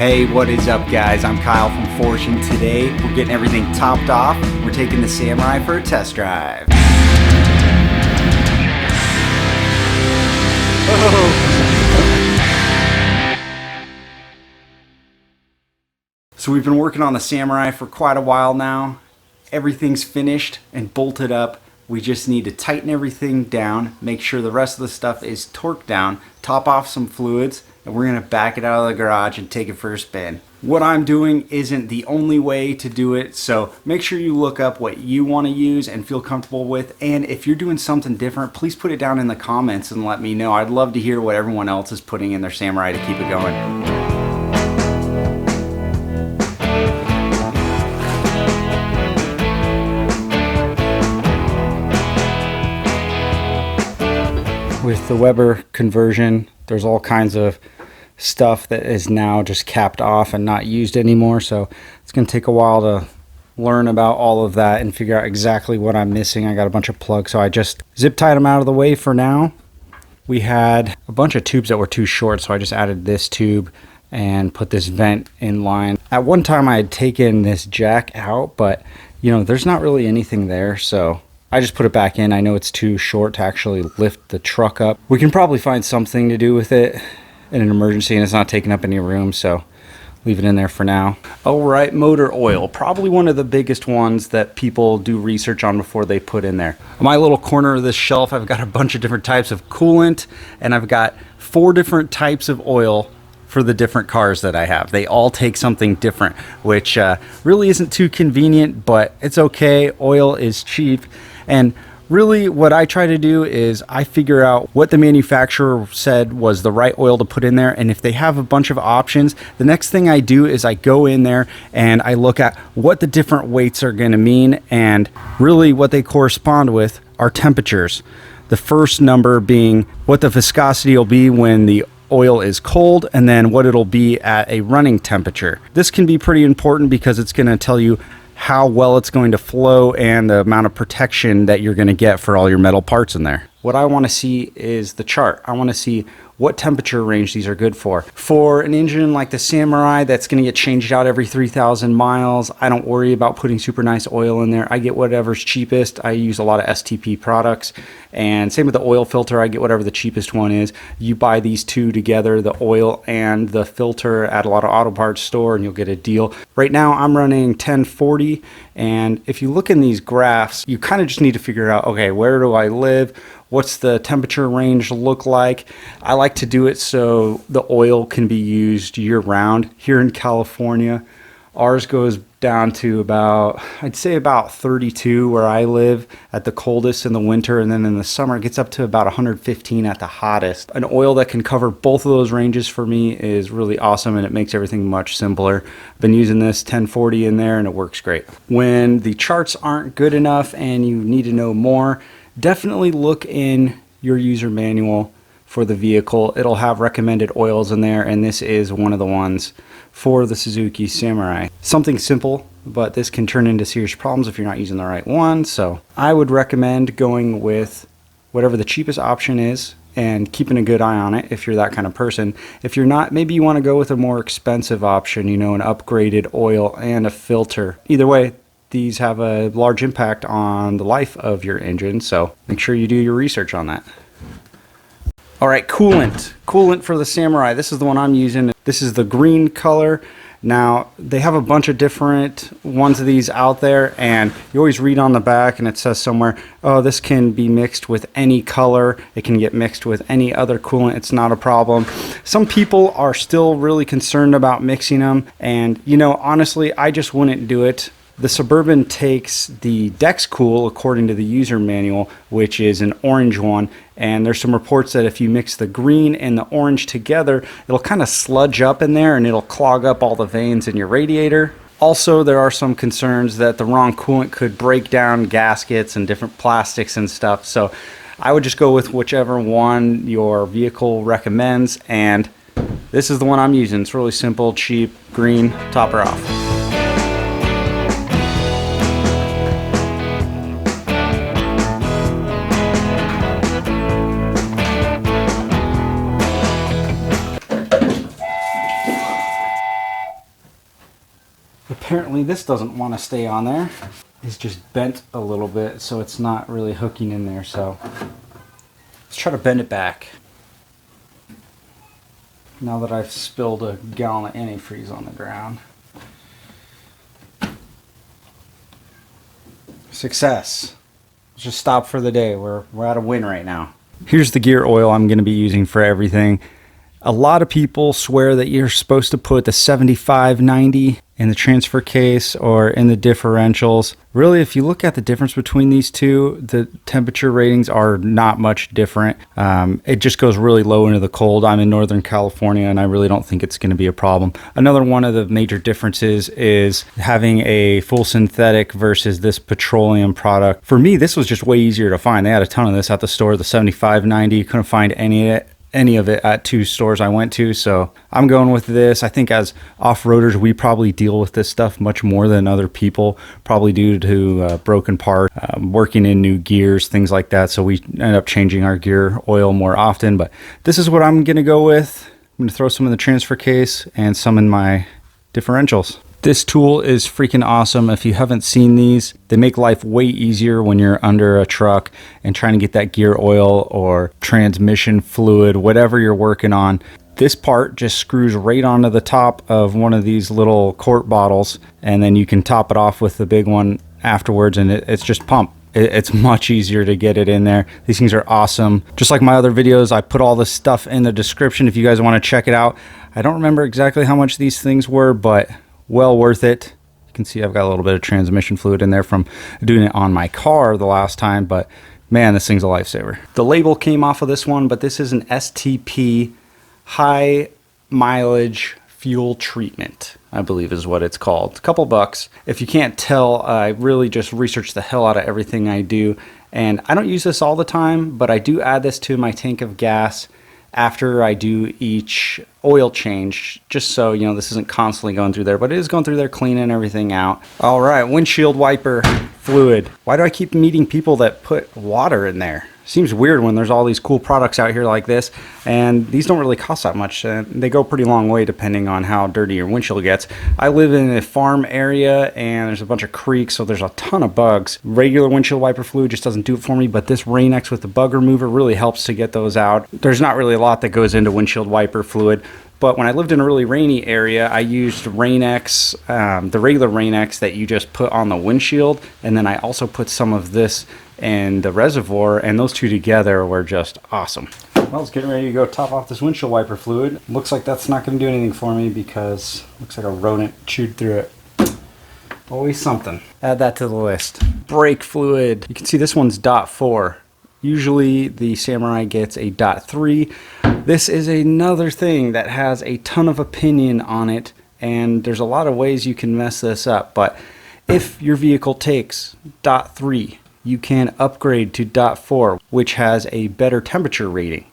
Hey, what is up guys? I'm Kyle from Fortune. Today we're getting everything topped off. We're taking the Samurai for a test drive. So we've been working on the Samurai for quite a while now. Everything's finished and bolted up. We just need to tighten everything down, make sure the rest of the stuff is torqued down, top off some fluids, and we're gonna back it out of the garage and take it for a spin. What I'm doing isn't the only way to do it, so make sure you look up what you want to use and feel comfortable with. And if you're doing something different, please put it down in the comments and let me know. I'd love to hear what everyone else is putting in their Samurai to keep it going. With the Weber conversion, there's all kinds of stuff that is now just capped off and not used anymore, so it's going to take a while to learn about all of that and figure out exactly what I'm missing. I got a bunch of plugs, so I just zip tied them out of the way for now. We had a bunch of tubes that were too short, so I just added this tube and put this vent in line. At one time I had taken this jack out, but you know, there's not really anything there, so I just put it back in. I know it's too short to actually lift the truck up. We can probably find something to do with it in an emergency, and it's not taking up any room, so leave it in there for now. All right, motor oil, probably one of the biggest ones that people do research on before they put in there. On my little corner of this shelf, I've got a bunch of different types of coolant, and I've got 4 different types of oil for the different cars that I have. They all take something different, which really isn't too convenient, but it's okay. Oil is cheap, and really what I try to do is I figure out what the manufacturer said was the right oil to put in there, and if they have a bunch of options, the next thing I do is I go in there and I look at what the different weights are going to mean, and really what they correspond with are temperatures. The first number being what the viscosity will be when the oil is cold, and then what it'll be at a running temperature. This can be pretty important because it's going to tell you how well it's going to flow and the amount of protection that you're going to get for all your metal parts in there. What I want to see is the chart. I want to see what temperature range these are good for. For an engine like the Samurai that's going to get changed out every 3,000 miles, I don't worry about putting super nice oil in there. I get whatever's cheapest. I use a lot of STP products, and same with the oil filter. I get whatever the cheapest one is. You buy these two together, the oil and the filter, at a lot of auto parts store, and you'll get a deal. Right now I'm running 1040, and if you look in these graphs, you kind of just need to figure out, okay, where do I live? What's the temperature range look like? I like to do it so the oil can be used year-round. Here in California, ours goes down to about, I'd say about 32 where I live at the coldest in the winter, and then in the summer it gets up to about 115 at the hottest. An oil that can cover both of those ranges for me is really awesome, and it makes everything much simpler. I've been using this 1040 in there and it works great. When the charts aren't good enough and you need to know more, definitely look in your user manual for the vehicle. It'll have recommended oils in there, and this is one of the ones for the Suzuki Samurai. Something simple, but this can turn into serious problems if you're not using the right one. So I would recommend going with whatever the cheapest option is and keeping a good eye on it if you're that kind of person. If you're not, maybe you want to go with a more expensive option, you know, an upgraded oil and a filter. Either way, these have a large impact on the life of your engine, so make sure you do your research on that. All right, coolant for the Samurai. This is the one I'm using. This is the green color. Now, they have a bunch of different ones of these out there, and you always read on the back and it says somewhere, oh, this can be mixed with any color. It can get mixed with any other coolant. It's not a problem. Some people are still really concerned about mixing them, and you know, honestly, I just wouldn't do it. The Suburban takes the Dexcool according to the user manual, which is an orange one, and there's some reports that if you mix the green and the orange together, it'll kind of sludge up in there and it'll clog up all the veins in your radiator. Also, there are some concerns that the wrong coolant could break down gaskets and different plastics and stuff, so I would just go with whichever one your vehicle recommends, and this is the one I'm using. It's really simple, cheap, green, top her off. Apparently this doesn't want to stay on there. It's just bent a little bit, so it's not really hooking in there. So let's try to bend it back. Now that I've spilled a gallon of antifreeze on the ground. Success. Let's just stop for the day. We're at a win right now. Here's the gear oil I'm going to be using for everything. A lot of people swear that you're supposed to put the 75/90 in the transfer case or in the differentials. Really, if you look at the difference between these two, the temperature ratings are not much different. It just goes really low into the cold. I'm in Northern California and I really don't think it's going to be a problem. Another one of the major differences is having a full synthetic versus this petroleum product. For me, this was just way easier to find. They had a ton of this at the store, the 75/90. Couldn't find any of it at 2 stores I went to, so I'm going with this. I think as off-roaders, we probably deal with this stuff much more than other people, probably due to broken parts, working in new gears, things like that, so we end up changing our gear oil more often. But this is what I'm gonna go with. I'm gonna throw some in the transfer case and some in my differentials. This tool is freaking awesome. If you haven't seen these, they make life way easier when you're under a truck and trying to get that gear oil or transmission fluid, whatever you're working on. This part just screws right onto the top of one of these little quart bottles, and then you can top it off with the big one afterwards, and it's just pumped. It's much easier to get it in there. These things are awesome. Just like my other videos, I put all this stuff in the description if you guys want to check it out. I don't remember exactly how much these things were, but well worth it. You can see I've got a little bit of transmission fluid in there from doing it on my car the last time, but man, this thing's a lifesaver. The label came off of this one, but this is an STP high mileage fuel treatment, I believe is what it's called. A couple bucks. If you can't tell, I really just research the hell out of everything I do, and I don't use this all the time, but I do add this to my tank of gas after I do each oil change, just so you know this isn't constantly going through there, but it is going through there cleaning everything out. All right, windshield wiper fluid. Why do I keep meeting people that put water in there? Seems weird when there's all these cool products out here like this, and these don't really cost that much. They go a pretty long way depending on how dirty your windshield gets. I live in a farm area and there's a bunch of creeks, so there's a ton of bugs. Regular windshield wiper fluid just doesn't do it for me, but this Rain-X with the bug remover really helps to get those out. There's not really a lot that goes into windshield wiper fluid, but when I lived in a really rainy area, I used Rain-X, the regular Rain-X that you just put on the windshield, and then I also put some of this in the reservoir, and those two together were just awesome. Well, it's getting ready to go top off this windshield wiper fluid. Looks like that's not going to do anything for me because it looks like a rodent chewed through it. Always something. Add that to the list. Brake fluid. You can see this one's .4. Usually the Samurai gets a .3. This is another thing that has a ton of opinion on it, and there's a lot of ways you can mess this up, but if your vehicle takes .3, you can upgrade to .4, which has a better temperature rating.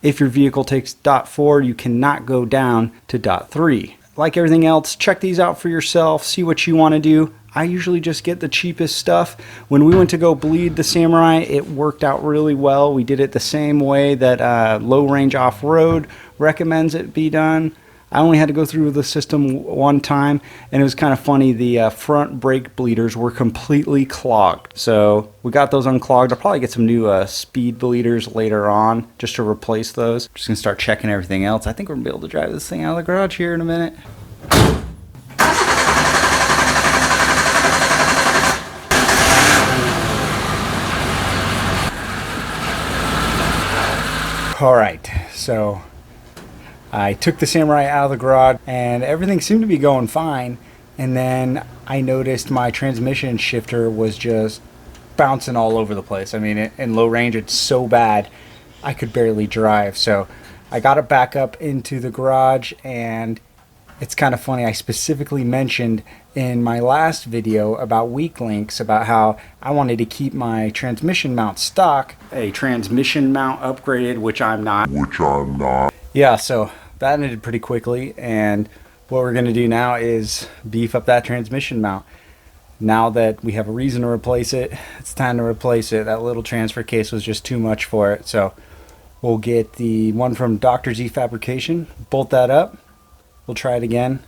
If your vehicle takes .4, you cannot go down to .3. Like everything else, check these out for yourself, see what you want to do. I usually just get the cheapest stuff. When we went to go bleed the Samurai, it worked out really well. We did it the same way that Low Range Off-Road recommends it be done. I only had to go through the system one time, and it was kind of funny. The front brake bleeders were completely clogged. So we got those unclogged. I'll probably get some new speed bleeders later on just to replace those. Just gonna start checking everything else. I think we're gonna be able to drive this thing out of the garage here in a minute. All right, so I took the Samurai out of the garage and everything seemed to be going fine, and then I noticed my transmission shifter was just bouncing all over the place. I mean, in low range it's so bad I could barely drive. So I got it back up into the garage, and it's kind of funny, I specifically mentioned in my last video about weak links, about how I wanted to keep my transmission mount stock, a transmission mount upgraded, which I'm not. Yeah, so that ended pretty quickly, and what we're going to do now is beef up that transmission mount. Now that we have a reason to replace it, it's time to replace it. That little transfer case was just too much for it, so we'll get the one from Dr. Z Fabrication, bolt that up, we'll try it again,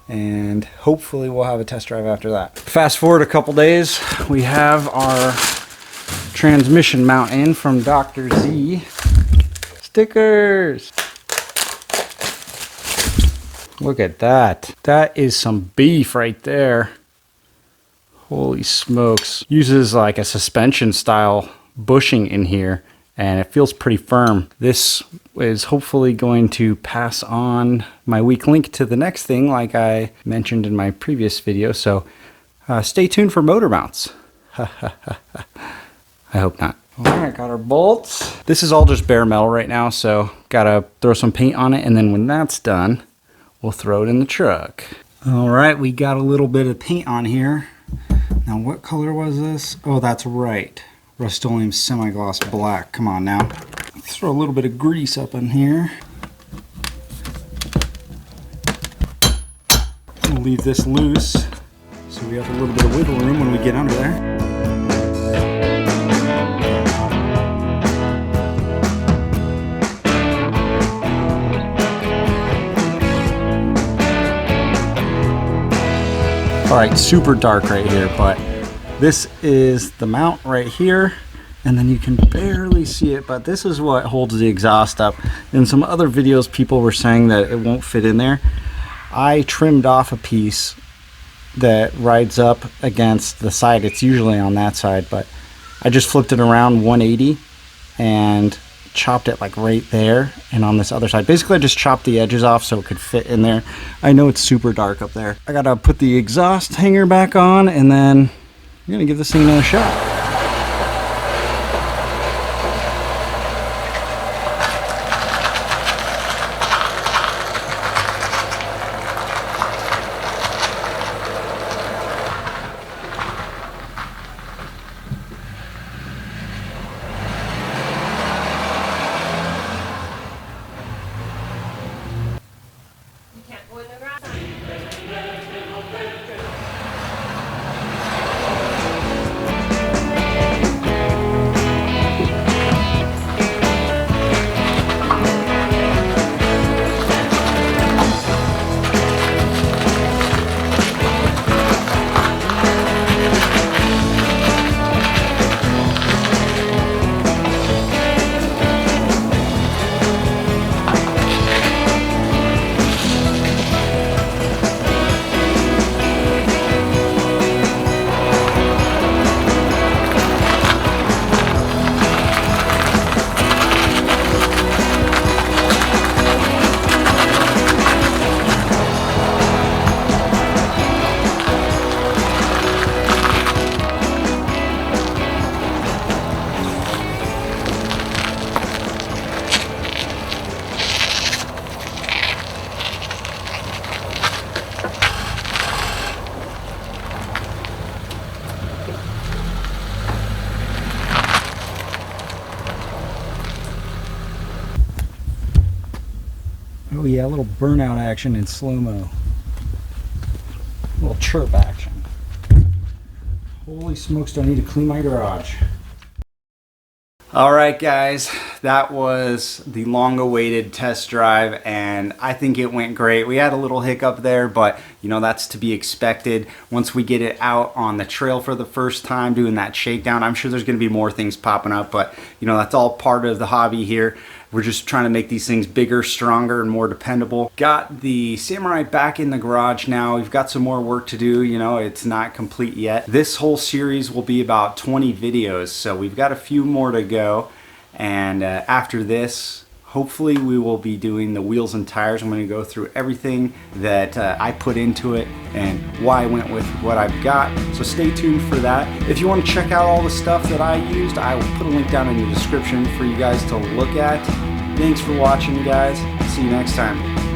and hopefully we'll have a test drive after that. Fast forward a couple days, we have our transmission mount in from Dr. Z. Stickers! Look at that. That is some beef right there. Holy smokes. Uses like a suspension style bushing in here, and it feels pretty firm. This is hopefully going to pass on my weak link to the next thing like I mentioned in my previous video, so stay tuned for motor mounts. I hope not. Alright, got our bolts. This is all just bare metal right now, so gotta throw some paint on it, and then when that's done, we'll throw it in the truck. Alright, we got a little bit of paint on here. Now what color was this? Oh, that's right. Rust-Oleum Semi-Gloss Black. Come on now. Let's throw a little bit of grease up in here. We'll leave this loose so we have a little bit of wiggle room when we get under there. Alright, super dark right here, but this is the mount right here, and then you can barely see it, but this is what holds the exhaust up. In some other videos, people were saying that it won't fit in there. I trimmed off a piece that rides up against the side. It's usually on that side, but I just flipped it around 180 and chopped it like right there and on this other side. Basically I just chopped the edges off so it could fit in there. I know it's super dark up there. I gotta put the exhaust hanger back on, and then I'm gonna give this thing another shot. Oh yeah, a little burnout action in slow-mo. A little chirp action. Holy smokes, do I need to clean my garage. Alright guys, that was the long-awaited test drive, and I think it went great. We had a little hiccup there, but you know, that's to be expected. Once we get it out on the trail for the first time, doing that shakedown, I'm sure there's going to be more things popping up, but you know, that's all part of the hobby here. We're just trying to make these things bigger, stronger, and more dependable. Got the Samurai back in the garage now. We've got some more work to do. You know, it's not complete yet. This whole series will be about 20 videos, so we've got a few more to go. And after this, hopefully we will be doing the wheels and tires. I'm going to go through everything that I put into it and why I went with what I've got. So stay tuned for that. If you want to check out all the stuff that I used, I will put a link down in the description for you guys to look at. Thanks for watching, guys. See you next time.